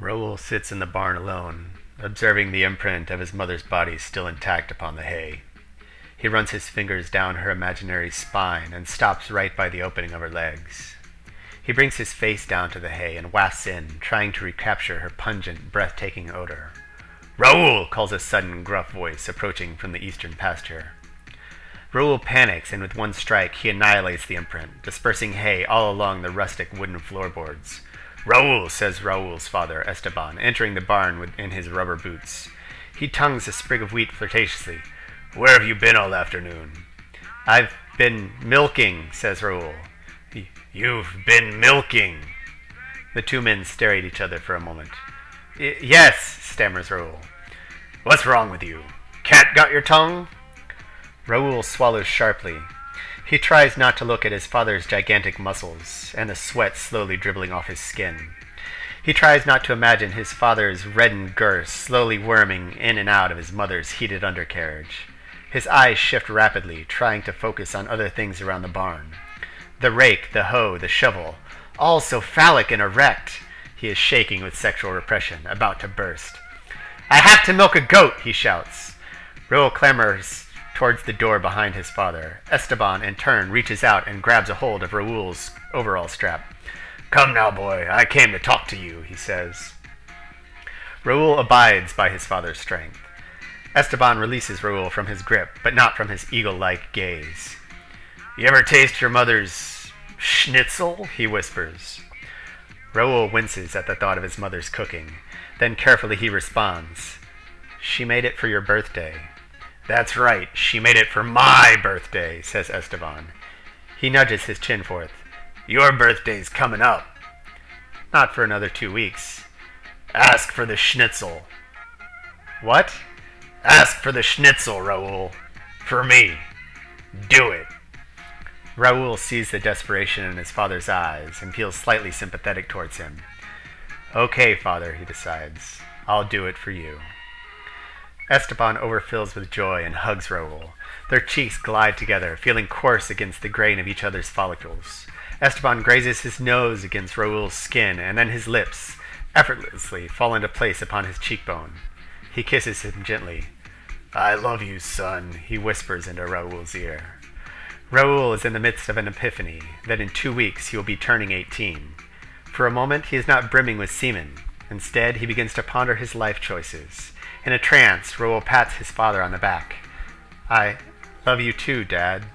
Raoul sits in the barn alone, observing the imprint of his mother's body still intact upon the hay. He runs his fingers down her imaginary spine and stops right by the opening of her legs. He brings his face down to the hay and wafts in, trying to recapture her pungent, breathtaking odor. "Raoul!" calls a sudden, gruff voice approaching from the eastern pasture. Raoul panics, and with one strike he annihilates the imprint, dispersing hay all along the rustic wooden floorboards. "Raoul," says Raoul's father, Esteban, entering the barn in his rubber boots. He tongues a sprig of wheat flirtatiously. "Where have you been all afternoon?" "I've been milking," says Raoul. "You've been milking?" The two men stare at each other for a moment. "Yes," stammers Raoul. "What's wrong with you? Cat got your tongue?" Raoul swallows sharply. He tries not to look at his father's gigantic muscles and the sweat slowly dribbling off his skin. He tries not to imagine his father's reddened girth slowly worming in and out of his mother's heated undercarriage. His eyes shift rapidly, trying to focus on other things around the barn. The rake, the hoe, the shovel, all so phallic and erect. He is shaking with sexual repression, about to burst. "I have to milk a goat," he shouts. Raoul clambers towards the door behind his father. Esteban, in turn, reaches out and grabs a hold of Raoul's overall strap. "Come now, boy, I came to talk to you," he says. Raoul abides by his father's strength. Esteban releases Raoul from his grip, but not from his eagle-like gaze. "You ever taste your mother's schnitzel?" he whispers. Raoul winces at the thought of his mother's cooking. Then carefully he responds, "She made it for your birthday." "That's right, she made it for my birthday," says Esteban. He nudges his chin forth. "Your birthday's coming up." "Not for another 2 weeks." "Ask for the schnitzel." "What?" "Ask for the schnitzel, Raoul. For me. Do it." Raoul sees the desperation in his father's eyes and feels slightly sympathetic towards him. "Okay, father," he decides. "I'll do it for you." Esteban overfills with joy and hugs Raoul. Their cheeks glide together, feeling coarse against the grain of each other's follicles. Esteban grazes his nose against Raoul's skin, and then his lips effortlessly fall into place upon his cheekbone. He kisses him gently. "I love you, son," he whispers into Raoul's ear. Raoul is in the midst of an epiphany that in 2 weeks he will be turning 18. For a moment he is not brimming with semen. Instead, he begins to ponder his life choices. In a trance, Raoul pats his father on the back. "I love you too, Dad."